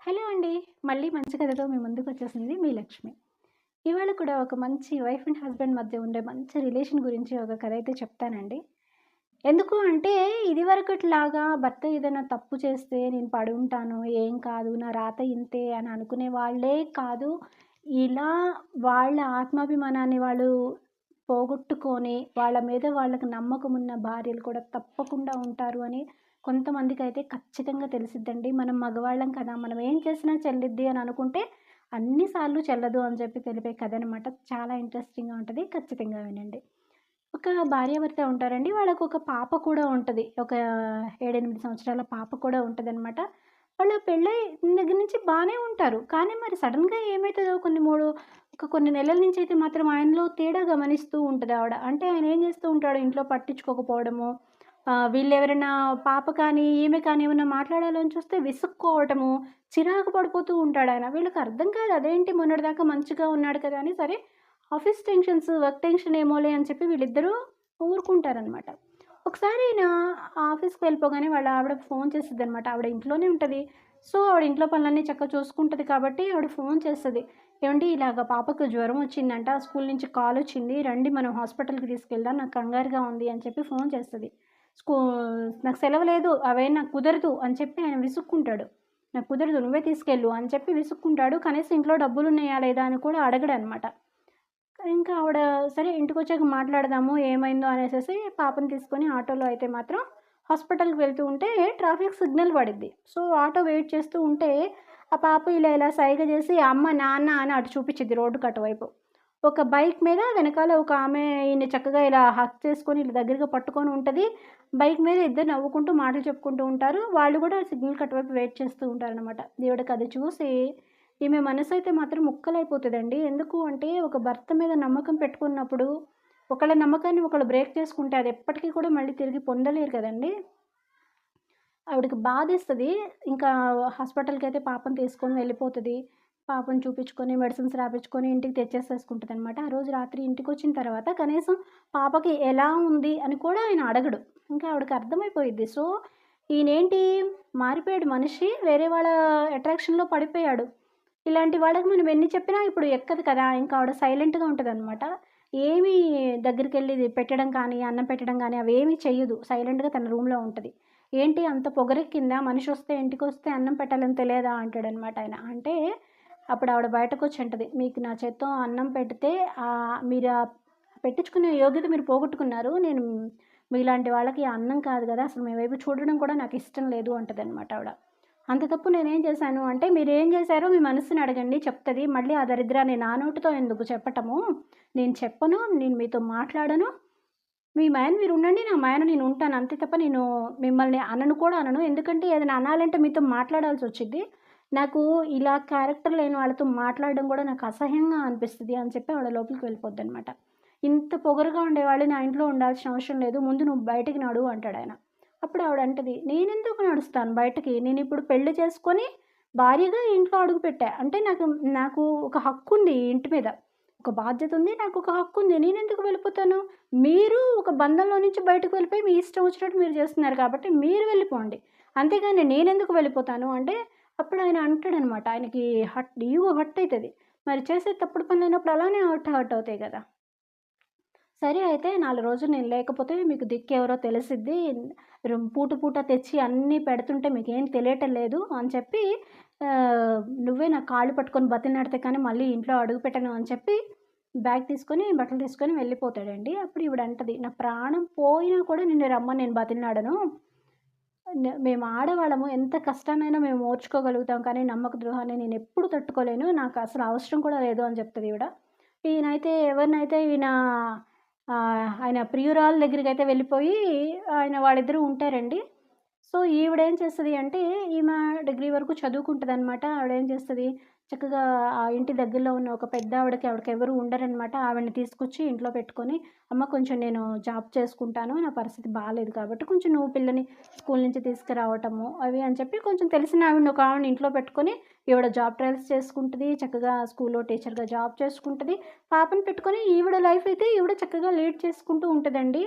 Hello అండి. మళ్ళీ మంచి కథతో మీ ముందుకొచ్చేసింది మీ లక్ష్మి. ఇవాళ కూడా ఒక మంచి వైఫ్ అండ్ హస్బెండ్ మధ్య ఉండే మంచి రిలేషన్ గురించి ఒక కథ అయితే చెప్తానండి. ఎందుకు అంటే ఇదివరకట్లాగా భర్త ఏదైనా తప్పు చేస్తే నేను పడుంటాను, ఏం కాదు, నా రాత ఇంతే అని అనుకునే వాళ్ళే కాదు. ఇలా వాళ్ళ ఆత్మాభిమానాన్ని వాళ్ళు పోగొట్టుకొని, వాళ్ళ మీద వాళ్ళకి నమ్మకం ఉన్న భార్యలు కూడా తప్పకుండా ఉంటారు అని కొంతమందికైతే ఖచ్చితంగా తెలిసిద్దండి. మనం మగవాళ్ళం కదా! మనం ఏం చేసినా చెల్లిద్ది అని అనుకుంటే, అన్ని సార్లు చెల్లదు అని చెప్పి తెలిపే కథనమాట. చాలా ఇంట్రెస్టింగ్‌గా ఉంటది. ఖచ్చితంగా వినండి. ఒక భార్యాభర్త ఉంటారండి. వాళ్ళకొక పాప కూడా ఉంటది. ఒక 7, 8 సంవత్సరాల పాప కూడా ఉంటదనమాట. వాళ్ళ పెళ్ళైన దగ్గర నుంచి బానే ఉంటారు. కానీ మరి సడెన్‌గా ఏమైతదో కొన్ని నెలల నుంచయితే మాత్రం ఆయనలో తేడా గమనిస్తూ ఉంటదావిడ. అంటే ఆయన ఏం చేస్తూ ఉంటాడు, ఇంట్లో పట్టించుకోకపోవడము, వీళ్ళెవరైనా పాప కానీ, ఈమె కానీ ఏమన్నా మాట్లాడాలని చూస్తే విసుక్కోవటము, చిరాకు పడిపోతూ ఉంటాడాయన. వీళ్ళకి అర్థం కాదు. అదేంటి మొన్నటిదాకా మంచిగా ఉన్నాడు కదా! అని సరే ఆఫీస్ టెన్షన్స్, వర్క్ టెన్షన్ ఏమోలే అని చెప్పి వీళ్ళిద్దరూ ఊరుకుంటారనమాట. ఒకసారి ఈయన ఆఫీస్‌కి వెళ్ళిపోగానే వాళ్ళ ఆవిడ ఫోన్ చేసిద్దనమాట. ఆవిడ ఇంట్లోనే ఉంటది. సో, ఆవిడ ఇంట్లో పనులన్నీ చక్కగా చూసుకుంటది కాబట్టి ఆవిడ ఫోన్ చేస్తది. "ఏవండీ ఇలాగ పాపకు జ్వరం వచ్చిందంట. స్కూల్ నుంచి కాలొచ్చింది. రండి మనం హాస్పిటల్‌కి తీసుకెళ్దాం. నాకు కంగారుగా ఉంది" అని చెప్పి ఫోన్ చేస్తది. స్కూ "నాకు సెలవు లేదు. అవేం నాకు కుదరదు" అని చెప్పి ఆయన విసుక్కుంటాడు. "నాకు కుదరదు. నువ్వే తీసుకెళ్ళు" అని చెప్పి విసుక్కుంటాడు. కనీసం ఇంట్లో డబ్బులున్నాయా లేదా అని కూడా అడగడనమాట. ఇంకా ఆవిడ సరే ఇంటికొచ్చాక మాట్లాడదాము ఏమైందో అనేసేసి పాపని తీసుకొని ఆటోలో అయితే మాత్రం హాస్పిటల్‌కి వెళ్తూ ఉంటే ట్రాఫిక్ సిగ్నల్ పడిద్ది. సో, ఆటో వెయిట్ చేస్తూ ఉంటే ఆ పాప ఇలా సైగ చేసి అమ్మ, నాన్న అని అటు చూపిచ్చిద్ది రోడ్డుకి అటువైపు. ఒక బైక్ మీద వెనకాల ఒక ఆమె ఈయన్ని చక్కగా ఇలా హగ్ చేసుకొని ఇలా దగ్గరగా పట్టుకొని ఉంటది. బైక్ మీద ఇద్దరు నవ్వుకుంటూ మాటలు చెప్పుకుంటూ ఉంటారు. వాళ్ళు కూడా సిగ్నల్‌కి అటువైపు వెయిట్ చేస్తూ ఉంటారనమాట. ఈవిడకి అది చూసి ఈమె మనసైతే మాత్రం ముక్కలైపోతదండి. ఎందుకు అంటే ఒక భర్త మీద నమ్మకం పెట్టుకున్నప్పుడు ఒకళ్ళ నమ్మకాన్ని ఒకళ్ళు బ్రేక్ చేసుకుంటే అది ఎప్పటికి కూడా మళ్ళీ తిరిగి పొందలేరు కదండీ! ఆవిడకి బాధేస్తది. ఇంకా హాస్పిటల్‌కైతే పాపని తీసుకొని వెళ్ళిపోతది. పాపని చూపించుకొని, మెడిసిన్స్ రాపిచ్చుకొని ఇంటికి తెచ్చేసేసుకుంటదనమాట. ఆ రోజు రాత్రి ఇంటికొచ్చిన తర్వాత కనీసం పాపకి ఎలా ఉంది అని కూడా ఆయన అడగడు. ఇంకా ఆవిడకి అర్థమైపోయిద్ది. సో, ఈయనేంటి మారిపోయాడు మనిషి. వేరే వాళ్ళ అట్రాక్షన్‌లో పడిపోయాడు. ఇలాంటి వాళ్ళకి మనం ఎన్ని చెప్పినా ఇప్పుడు ఎక్కదు కదా! ఇంకా ఆవిడ సైలెంట్‌గా ఉంటదనమాట. ఏమీ దగ్గరికెళ్ళి పెట్టడం కానీ, అన్నం పెట్టడం గానీ అవేమీ చెయ్యదు. సైలెంట్‌గా తన రూమ్‌లో ఉంటది. "ఏంటి అంత పొగరెక్కిందా? మనిషొస్తే ఇంటికొస్తే అన్నం పెట్టాలని తెలియదా?" అంటాడనమాట ఆయన. అంటే అప్పుడు ఆవిడ బయటకొచ్చి అంటది, "మీకు నా చేత్తో అన్నం పెడితే మీరు పెట్టించుకునే యోగ్యత మీరు పోగొట్టుకున్నారు. నేను మీలాంటి వాళ్ళకి అన్నం కాదు గదా! అసలు మీ వైపు చూడడం కూడా నాకిష్టం లేదు" అంటదనమాట ఆవిడ. అంత తప్పు నేనేం చేశాను అంటే, మీరేం చేశారో మీ మనసుని అడగండి చెప్తది. మళ్ళీ ఆ దరిద్రాన్ని నా నోటితో ఎందుకు చెప్పటము? నేను చెప్పను. నేను మీతో మాట్లాడను. మీ మాయన మీరుండండి. నా మాయన నేనుంటాను. అంతే తప్ప నేను మిమ్మల్ని అనను కూడా అనను. ఎందుకంటే ఏదైనా అనాలంటే మీతో మాట్లాడాల్సొచ్చిద్ది. నాకు ఇలా క్యారెక్టర్ లేని వాళ్ళతో మాట్లాడడం కూడా నాకు అసహ్యంగా అనిపిస్తది అని చెప్పి ఆవిడ లోపలికి వెళ్ళిపోద్దనమాట. ఇంత పొగరుగా ఉండేవాళ్ళు నా ఇంట్లో ఉండాల్సిన అవసరం లేదు. ముందు నువ్వు బయటికి నడు అంటాడాయన. అప్పుడు ఆవిడంటది, "నేనెందుకు నడుస్తాను బయటకి? నేనిప్పుడు పెళ్లి చేసుకొని భార్యగా ఇంట్లో అడుగుపెట్టా. అంటే నాకు నాకు ఒక హక్కుంది ఈ ఇంటి మీద. ఒక బాధ్యతుంది. నాకొక హక్కుంది. నేనెందుకు వెళ్ళిపోతాను? మీరు ఒక బంధంలో నుంచి బయటకు వెళ్ళిపోయి మీ ఇష్టం వచ్చినట్టు మీరు చేస్తున్నారు కాబట్టి మీరు వెళ్ళిపోండి. అంతేగాని నేనెందుకు వెళ్ళిపోతాను" అంటే అప్పుడు ఆయన అంటాడనమాట. ఆయనకి ఈగో హర్ట్ అయితది. మరి చేసే తప్పుడు పనులైనప్పుడు అలానే హర్ట్ అవుతాయి గదా! సరే అయితే 4 రోజులు నేను లేకపోతే మీకు దిక్కెవరో తెలిసిద్ది. పూట పూట తెచ్చి అన్నీ పెడుతుంటే మీకేం తెలియటం లేదు అని చెప్పి నువ్వే నా కాళ్ళు పట్టుకొని బతిమలాడితే కానీ మళ్ళీ ఇంట్లో అడుగుపెట్టను అని చెప్పి బ్యాగ్ తీసుకొని, బట్టలు తీసుకొని వెళ్ళిపోతాడండి. అప్పుడు ఈవిడంటది, "నా ప్రాణం పోయినా కూడా నిన్ను రమ్మని నేను బతిమలాడను. మేము ఆడవాళ్ళము ఎంత కష్టాన్నైనా మేము ఓర్చుకోగలుగుతాం. కానీ నమ్మక ద్రోహాన్ని నేనెప్పుడు తట్టుకోలేను. నాకసలు అవసరం కూడా లేదు" అని చెప్తది ఈవిడ. ఈయనైతే ఎవరినైతే ఆయన ప్రియురాలు దగ్గరికైతే వెళ్ళిపోయి వాళ్ళిద్దరూ ఉంటారండి. సో, ఈవిడేం చేస్తది అంటే, ఈమె డిగ్రీ వరకు చదువుకుంటదనమాట. ఆవిడేం చేస్తది, చక్కగా ఆ ఇంటి దగ్గరలో ఉన్న ఒక ఆవిడకెవరు ఉండరనమాట. ఆవిడని తీసుకొచ్చి ఇంట్లో పెట్టుకొని, "అమ్మ కొంచెం నేను జాబ్ చేసుకుంటాను. నా పరిస్థితి బాలేదు కాబట్టి కొంచెం నువ్వు పిల్లని స్కూల్ నుంచి తీసుకురావటము" అవి అని చెప్పి కొంచెం తెలిసిన ఒక ఆవిడని ఇంట్లో పెట్టుకొని, ఈవిడ జాబ్ ట్రయల్స్ చేసుకుంటది. చక్కగా స్కూల్‌లో టీచర్‌గా జాబ్ చేసుకుంటది. పాపని పెట్టుకొని ఈవిడ లైఫ్ అయితే ఈవిడ చక్కగా లీడ్ చేసుకుంటూ ఉంటదండి.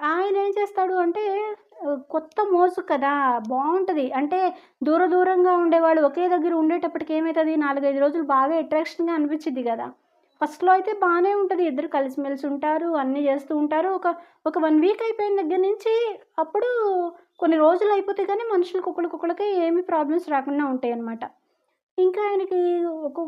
ఆయనేం చేస్తాడు అంటే కొత్త మోజు కదా! బావుంటది. అంటే దూరంగా ఉండేవాళ్ళు ఒకే దగ్గర ఉండేటప్పటికి ఏమైతది 4, 5 రోజులు బాగా అట్రాక్షన్‌గా అనిపిచ్చిద్ది గదా! ఫస్ట్‌లో అయితే బానే ఉంటది. ఇద్దరు కలిసిమెలిసి ఉంటారు. అన్నీ జేస్తూ ఉంటారు. ఒక 1 వీక్ అయిపోయిన దగ్గర నుంచి అప్పుడు కొన్ని రోజులు అయిపోతాయి కానీ మనుషులకి ఒకళ్ళకొకళ్ళకి ఏమి ప్రాబ్లమ్స్ రాకుండా ఉంటాయన్నమాట. ఇంకా ఆయనకి ఒక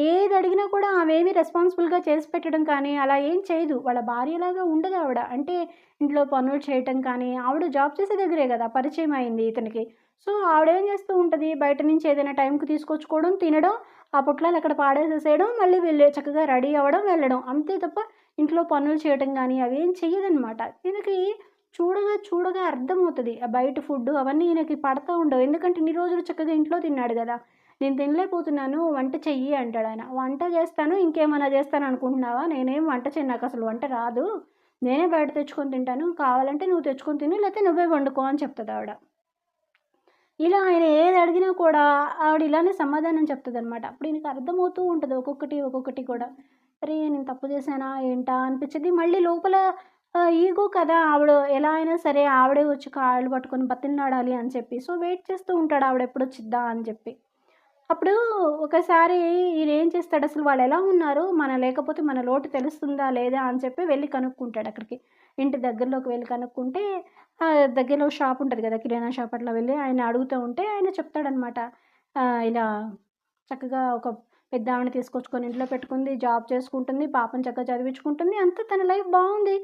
ఏదడిగినా కూడా ఆమేమి రెస్పాన్సిబుల్‌గా చేసి పెట్టడం కానీ, అలా ఏం చేయదు. వాళ్ళ భార్యలాగా ఉండదావిడ. అంటే ఇంట్లో పనులు చేయటం కానీ, ఆవిడ జాబ్ చేసే దగ్గరే గదా! పరిచయం అయింది ఇతనికి. సో, ఆవిడేం చేస్తూ ఉంటది, బయట నుంచి ఏదైనా టైంకి తీసుకొచ్చుకోవడం, తినడం, ఆ పొట్లాలు అక్కడ పాడేసేసేయడం, మళ్ళీ చక్కగా రెడీ అవ్వడం, వెళ్ళడం. అంతే తప్ప ఇంట్లో పనులు చేయటం గానీ, అవేం చెయ్యదనమాట. ఈయనకి చూడగా అర్థమవుతది. ఆ బయట ఫుడ్డు అవన్నీ ఈయనకి పడతా ఉండవు. ఎందుకంటే ఇన్ని రోజులు చక్కగా ఇంట్లో తిన్నాడు గదా! నేను తినలేకపోతున్నాను వంట చెయ్యి అంటాడాయన. వంట జేస్తాను, ఇంకేమన్నా జేస్తాననుకుంటున్నావా? నేనేం వంట చేయను. నాకసలు వంట రాదు. నేనే బయట తెచ్చుకొని తింటాను. కావాలంటే నువ్వు తెచ్చుకొని తిను, లేతే నువ్వే వండుకో అని చెప్తదావిడ. ఇలా ఆయన ఏదడిగినా కూడా ఆవిడ ఇలానే సమాధానం చెప్తదనమాట. అప్పుడు ఈయనకి అర్థమవుతూ ఉంటది ఒక్కొక్కటి కూడా. అరే! నేను తప్పు చేశానా ఏంటా అనిపిచ్చిద్ది. మళ్ళీ లోపల ఈగో కదా! ఆవిడ ఎలా అయినా సరే ఆవిడే వచ్చి కాళ్ళు పట్టుకొని బతిమలాడాలి అని చెప్పి. సో, వెయిట్ చేస్తూ ఉంటాడు ఆవిడెప్పుడొచ్చిద్దా అని చెప్పి. అప్పుడు ఒకసారి ఈయనేం చేస్తాడసలు వాళ్ళెలా ఉన్నారు, లేకపోతే మన లోటు తెలుస్తుందా లేదా అని చెప్పి వెళ్లి కనుక్కుంటాడక్కడికి. ఇంటి దగ్గరలోకి వెళ్లి కనుక్కుంటే దగ్గరలో షాపుంటది గదా! కిరాణా షాప్ అట్లా వెళ్లి ఆయన అడుగుతూ ఉంటే ఆయన చెప్తాడనమాట. ఇలా చక్కగా ఒక పెద్దామెని తీసుకొచ్చుకొని ఇంట్లో పెట్టుకుంది, జాబ్ చేసుకుంటుంది, పాపని చక్కగా చదివించుకుంటుంది. అంతా తన లైఫ్ బావుంది.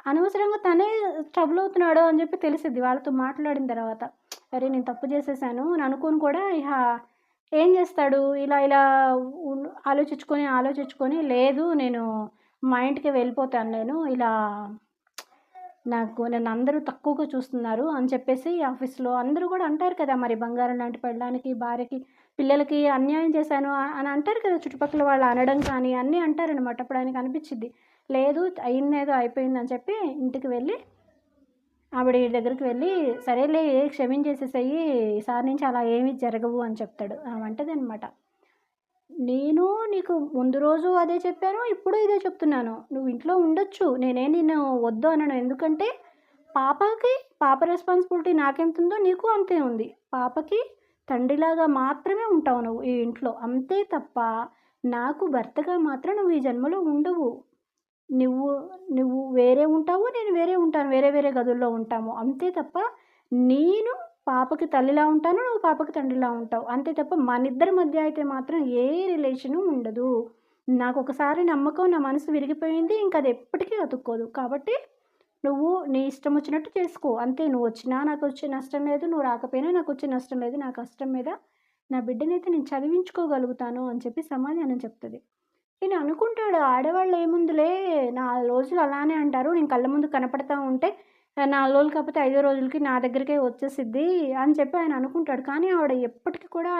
అనవసరంగా తనే ట్రబుల్ అవుతున్నాడు అని చెప్పి తెలిసిద్ది వాళ్ళతో మాట్లాడిన తర్వాత. అరే! నేను తప్పు చేసేసాను అని అనుకోని కూడా ఏం జేస్తాడు, ఇలా ఆలోచించుకొని, లేదు నేను మా ఇంటికే వెళ్ళిపోతాను నేను. నన్నందరూ తక్కువగా చూస్తున్నారు అని చెప్పేసి ఆఫీస్‌లో అందరూ గూడా అంటారు కదా! మరి బంగారం లాంటి పెళ్ళానికి, భార్యకి, పిల్లలకి అన్యాయం చేశాను అని అంటారు కదా! చుట్టుపక్కల వాళ్ళు అనడం కానీ అన్నీ అంటారనమాట. అప్పుడు ఆయనకనిపిచ్చిద్ది. లేదు అయిందేదో అయిపోయిందని చెప్పి ఇంటికి వెళ్ళి ఆవిడ దగ్గరికి వెళ్ళి, "సరేలే క్షమించేసేసేయి. ఈసారి నుంచి అలా ఏమి జరగవు" అని చెప్తాడు. ఆమంటదనమాట. "నేను నీకు ముందు రోజు అదే చెప్పాను. ఇప్పుడు ఇదే చెప్తున్నాను. నువ్వు ఇంట్లో ఉండొచ్చు. నేనేం నిన్ను వద్దు అనను. ఎందుకంటే పాపకి పాప రెస్పాన్సిబిలిటీ నాకెంతుందో నీకు అంతే ఉంది. పాపకి తండ్రిలాగా మాత్రమే ఉంటావు నువ్వు ఈ ఇంట్లో. అంతే తప్ప నాకు భర్తగా మాత్రం నువ్వు ఈ జన్మలో ఉండవు. నువ్వు నువ్వు వేరే ఉంటావు. నేను వేరే ఉంటాను. వేరే గదుల్లో ఉంటాము. అంతే తప్ప నేను పాపకి తల్లిలా ఉంటాను. నువ్వు పాపకి తండ్రిలా ఉంటావు. అంతే తప్ప మనిద్దరి మధ్య అయితే మాత్రం ఏ రిలేషను ఉండదు. నాకొకసారి నమ్మకం నా మనసు విరిగిపోయింది. ఇంక అది ఎప్పటికీ అతుక్కోదు. కాబట్టి నువ్వు నీ ఇష్టం వచ్చినట్టు చేసుకో. అంతే నువ్వొచ్చినా నాకొచ్చే నష్టం లేదు. నువ్వు రాకపోయినా నాకొచ్చే నష్టం లేదు. నా కష్టం మీద నా బిడ్డనైతే నేను చదివించుకోగలుగుతాను అని చెప్పి సమాధానం చెప్తది. ఈయన అనుకుంటాడు ఆడవాళ్ళేముందిలే 4 రోజులు అలానే అంటారు. నేను కళ్ళ ముందు కనపడతా ఉంటే 4 రోజులు కాకపోతే ఐదో రోజులకి నా దగ్గరికే వచ్చేసిద్ది అని చెప్పి ఆయన అనుకుంటాడు. కానీ ఆవిడ ఎప్పటికి కూడా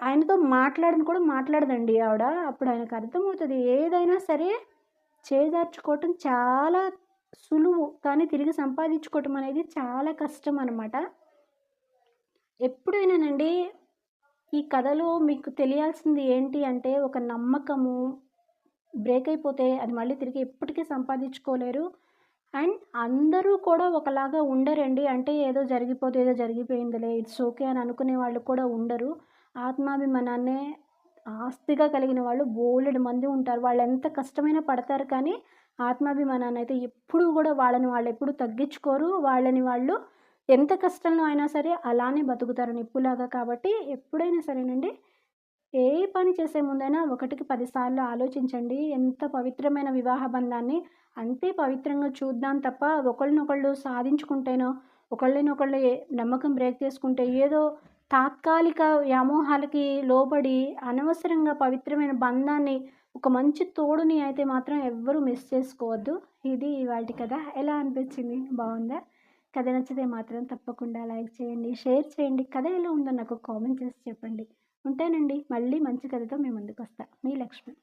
ఆయనతో మాట్లాడను కూడా మాట్లాడదండి ఆవిడ. అప్పుడు ఆయనకు అర్థమవుతది ఏదైనా సరే చేజార్చుకోవటం చాలా సులువు. కానీ తిరిగి సంపాదించుకోవటం అనేది చాలా కష్టం అనమాట. ఎప్పుడైనానండి ఈ కథలో మీకు తెలియాల్సింది ఏంటి అంటే, ఒక నమ్మకము బ్రేక్ అయిపోతే అది మళ్ళీ తిరిగి ఎప్పటికీ సంపాదించుకోలేరు. అండ్ అందరూ కూడా ఒకలాగా ఉండరండి. అంటే ఏదో జరిగిపోయిందిలే ఇట్స్ ఓకే అని అనుకునే వాళ్ళు కూడా ఉండరు. ఆత్మాభిమానాన్నే ఆస్తిగా కలిగిన వాళ్ళు బోలెడు మంది ఉంటారు. వాళ్ళెంత కష్టమైనా పడతారు కానీ, ఆత్మాభిమానాన్నయితే ఎప్పుడూ గూడా వాళ్ళని వాళ్ళెప్పుడు తగ్గించుకోరు. వాళ్ళని వాళ్ళు ఎంత కష్టంలో అయినా సరే అలానే బతుకుతారు నిప్పులాగా. కాబట్టి ఎప్పుడైనా సరేనండి ఏ పని చేసే ముందైనా ఒకటికి 10 సార్లు ఆలోచించండి. ఎంత పవిత్రమైన వివాహ బంధాన్ని అంతే పవిత్రంగా చూద్దాం తప్ప, ఒకళ్ళనొకళ్ళు సాధించుకుంటేనో, ఒకళ్ళనొకళ్ళు నమ్మకం బ్రేక్ చేసుకుంటే, ఏదో తాత్కాలిక వ్యామోహాలకి లోబడి అనవసరంగా పవిత్రమైన బంధాన్ని, ఒక మంచి తోడుని అయితే మాత్రం ఎవ్వరూ మిస్ చేసుకోవద్దు. ఇది ఇవాల్టి కథ. ఎలా అనిపించింది? బావుందా? కథ నచ్చితే మాత్రం తప్పకుండా లైక్ చేయండి, షేర్ చేయండి. కథ ఎలా ఉందో నాకు కామెంట్ చేసి చెప్పండి. ఉంటానండి. మళ్ళీ మంచి కథతో మీ ముందుకొస్తా. మీ లక్ష్మి.